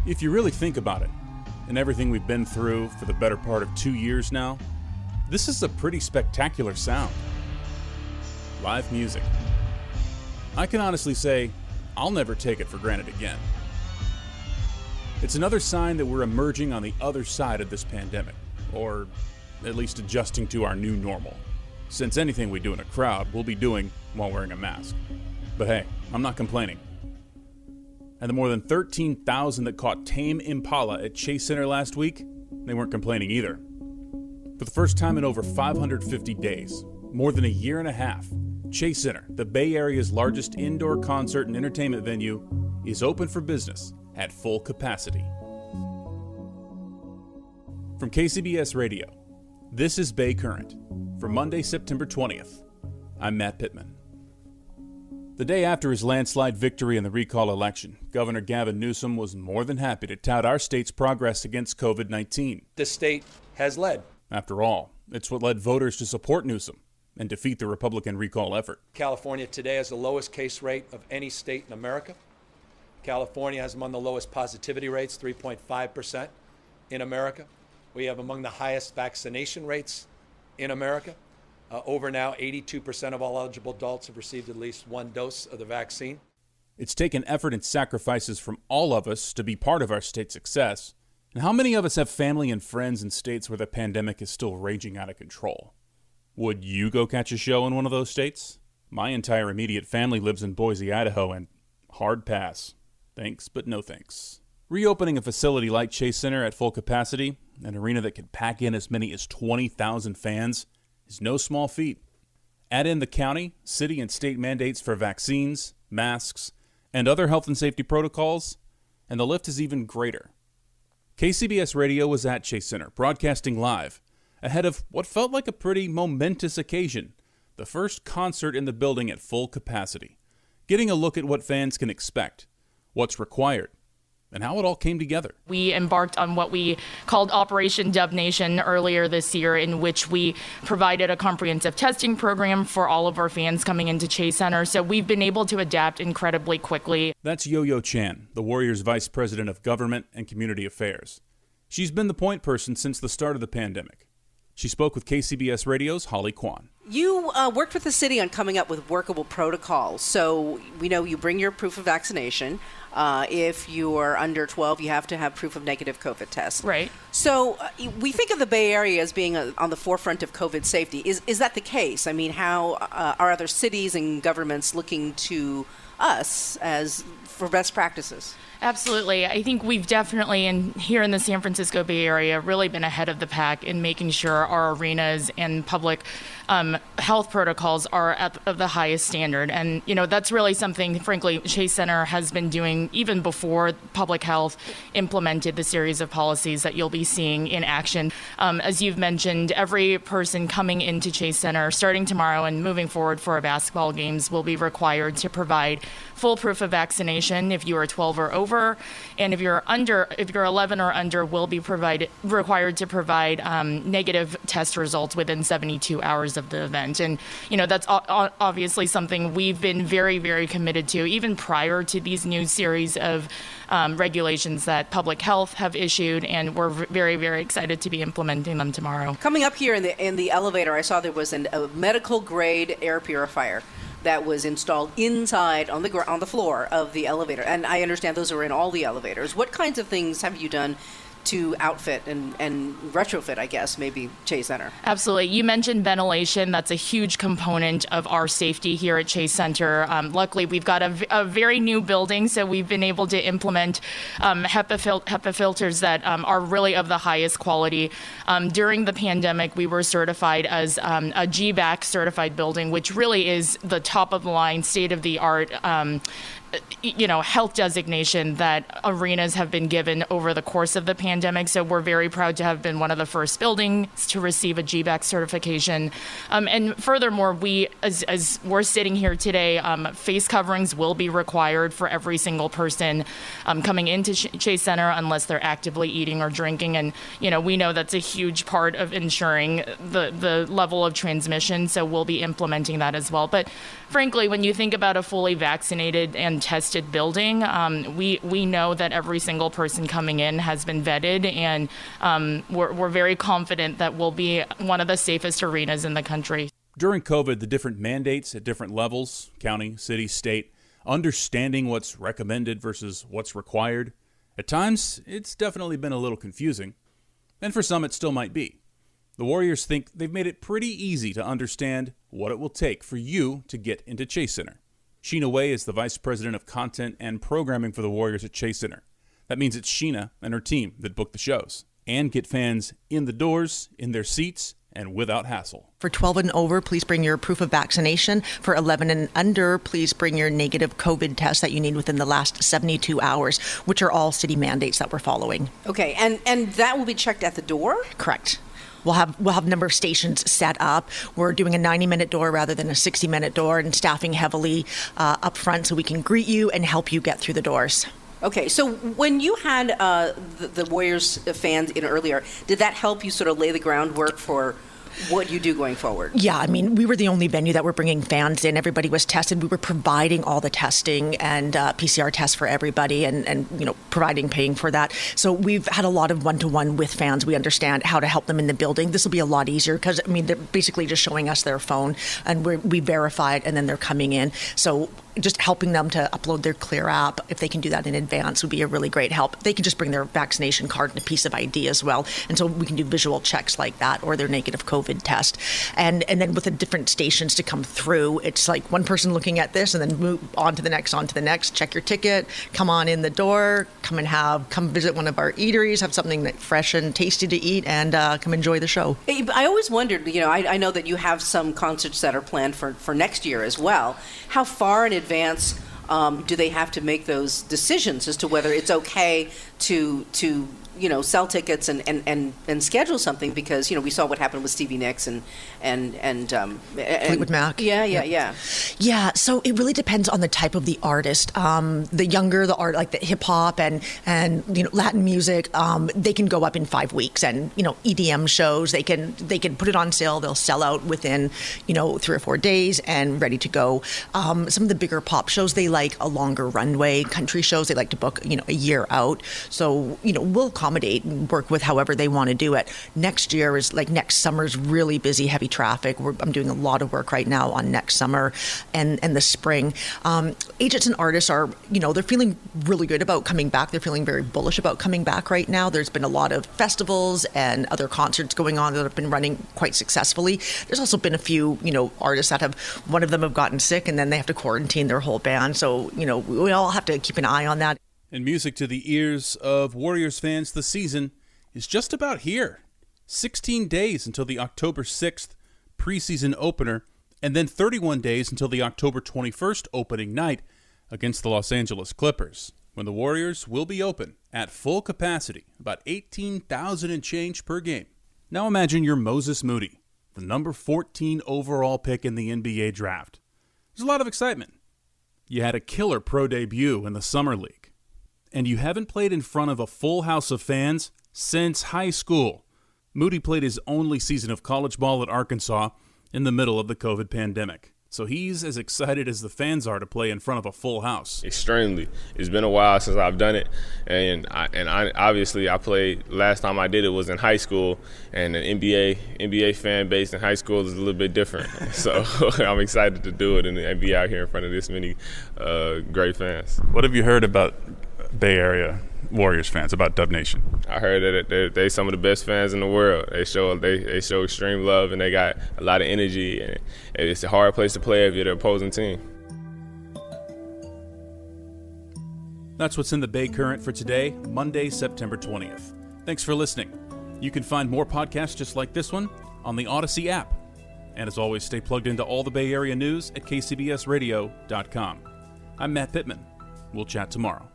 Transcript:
If you really think about it, and everything we've been through for the better part of 2 years now, this is a pretty spectacular sound. Live music. I can honestly say, I'll never take it for granted again. It's another sign that we're emerging on the other side of this pandemic, or at least adjusting to our new normal, since anything we do in a crowd we'll be doing while wearing a mask. But hey, I'm not complaining. And the more than 13,000 that caught tame impala at Chase Center last week, they weren't complaining either. For the first time in over 550 days, more than a year and a half, Chase Center, the Bay Area's largest indoor concert and entertainment venue, is open for business at full capacity. From KCBS Radio, this is Bay Current. For Monday, September 20th, I'm Matt Pittman. The day after his landslide victory in the recall election, Governor Gavin Newsom was more than happy to tout our state's progress against COVID-19. This state has led. After all, it's what led voters to support Newsom and defeat the Republican recall effort. California today has the lowest case rate of any state in America. California has among the lowest positivity rates, 3.5% in America. We have among the highest vaccination rates in America. Over now, 82% of all eligible adults have received at least one dose of the vaccine. It's taken effort and sacrifices from all of us to be part of our state's success. And how many of us have family and friends in states where the pandemic is still raging out of control? Would you go catch a show in one of those states? My entire immediate family lives in Boise, Idaho, and hard pass. Thanks, but no thanks. Reopening a facility like Chase Center at full capacity, an arena that could pack in as many as 20,000 fans, is no small feat. Add in the county, city, and state mandates for vaccines, masks, and other health and safety protocols, and the lift is even greater. KCBS Radio was at Chase Center, broadcasting live, ahead of what felt like a pretty momentous occasion, the first concert in the building at full capacity, getting a look at what fans can expect, what's required, and how it all came together. We embarked on what we called Operation Dove Nation earlier this year, in which we provided a comprehensive testing program for all of our fans coming into Chase Center. So we've been able to adapt incredibly quickly. That's Yo-Yo Chan, the Warriors Vice President of Government and Community Affairs. She's been the point person since the start of the pandemic. She spoke with KCBS Radio's Holly Kwan. You worked with the city on coming up with workable protocols. So we know you bring your proof of vaccination. If you are under 12, you have to have proof of negative COVID test. Right. So we think of the Bay Area as being on the forefront of COVID safety. Is that the case? I mean, how are other cities and governments looking to us for best practices? Absolutely. I think we've definitely, here in the San Francisco Bay Area, really been ahead of the pack in making sure our arenas and public health protocols are of the highest standard. And, that's really something, frankly, Chase Center has been doing even before public health implemented the series of policies that you'll be seeing in action. As you've mentioned, every person coming into Chase Center, starting tomorrow and moving forward for our basketball games, will be required to provide full proof of vaccination if you are 12 or over, and if you're 11 or under, will be required to provide negative test results within 72 hours of the event. And that's obviously something we've been very, very committed to, even prior to these new series of regulations that public health have issued, and we're very, very excited to be implementing them tomorrow. Coming up here in the elevator, I saw there was a medical grade air purifier that was installed inside on the floor of the elevator. And I understand those are in all the elevators. What kinds of things have you done to outfit and retrofit, I guess, maybe Chase Center? Absolutely. You mentioned ventilation. That's a huge component of our safety here at Chase Center. Luckily, we've got a very new building, so we've been able to implement HEPA filters that are really of the highest quality. During the pandemic, we were certified as a GBAC certified building, which really is the top of the line, state of the art health designation that arenas have been given over the course of the pandemic. So we're very proud to have been one of the first buildings to receive a GBAC certification. And furthermore, we, as we're sitting here today, face coverings will be required for every single person coming into Chase Center unless they're actively eating or drinking. And, we know that's a huge part of ensuring the level of transmission. So we'll be implementing that as well. But frankly, when you think about a fully vaccinated and tested building. We know that every single person coming in has been vetted, and we're very confident that we'll be one of the safest arenas in the country. During COVID, the different mandates at different levels, county, city, state, understanding what's recommended versus what's required, at times it's definitely been a little confusing. And for some, it still might be. The Warriors think they've made it pretty easy to understand what it will take for you to get into Chase Center. Sheena Way is the Vice President of Content and Programming for the Warriors at Chase Center. That means it's Sheena and her team that book the shows and get fans in the doors, in their seats, and without hassle. For 12 and over, please bring your proof of vaccination. For 11 and under, please bring your negative COVID test that you need within the last 72 hours, which are all city mandates that we're following. Okay, and that will be checked at the door? Correct. We'll have a number of stations set up. We're doing a 90-minute door rather than a 60-minute door, and staffing heavily up front so we can greet you and help you get through the doors. Okay, so when you had the Warriors fans in earlier, did that help you sort of lay the groundwork for what you do going forward? Yeah, I mean, we were the only venue that were bringing fans in. Everybody was tested. We were providing all the testing and PCR tests for everybody, and paying for that. So we've had a lot of one-to-one with fans. We understand how to help them in the building. This will be a lot easier because, I mean, they're basically just showing us their phone, and we verify it, and then they're coming in. So just helping them to upload their Clear app, if they can do that in advance, would be a really great help. They can just bring their vaccination card and a piece of ID as well. And so we can do visual checks like that, or their negative COVID test. And then with the different stations to come through, it's like one person looking at this and then move on to the next, check your ticket, come on in the door, come visit one of our eateries, have something fresh and tasty to eat, and come enjoy the show. I always wondered, I know that you have some concerts that are planned for next year as well. How far in advance do they have to make those decisions as to whether it's okay to sell tickets and schedule something? Because we saw what happened with Stevie Nicks and Fleetwood Mac. Yeah. So it really depends on the type of the artist. The younger the art, like the hip hop and Latin music, they can go up in 5 weeks. And EDM shows, they can put it on sale. They'll sell out within 3 or 4 days and ready to go. Some of the bigger pop shows, they like a longer runway. Country shows, they like to book a year out. So we'll accommodate and work with however they want to do it. Next summer's really busy, heavy traffic. I'm doing a lot of work right now on next summer and the spring. Agents and artists are, they're feeling really good about coming back. They're feeling very bullish about coming back right now. There's been a lot of festivals and other concerts going on that have been running quite successfully. There's also been a few, artists that one of them have gotten sick and then they have to quarantine their whole band. So, we all have to keep an eye on that. And music to the ears of Warriors fans, the season is just about here. 16 days until the October 6th preseason opener, and then 31 days until the October 21st opening night against the Los Angeles Clippers, when the Warriors will be open at full capacity, about 18,000 and change per game. Now imagine you're Moses Moody, the number 14 overall pick in the NBA draft. There's a lot of excitement. You had a killer pro debut in the Summer League. And you haven't played in front of a full house of fans since high school. Moody played his only season of college ball at Arkansas in the middle of the COVID pandemic. So he's as excited as the fans are to play in front of a full house. Extremely. It's been a while since I've done it. And I obviously played, last time I did it was in high school, and the NBA fan base in high school is a little bit different. So I'm excited to do it and be out here in front of this many great fans. What have you heard about Bay Area Warriors fans, about Dub Nation? I heard that they're some of the best fans in the world. They show extreme love, and they got a lot of energy, and it's a hard place to play if you're the opposing team. That's what's in the Bay Current for today, Monday, September 20th. Thanks for listening. You can find more podcasts just like this one on the Odyssey app. And as always, stay plugged into all the Bay Area news at kcbsradio.com. I'm Matt Pittman. We'll chat tomorrow.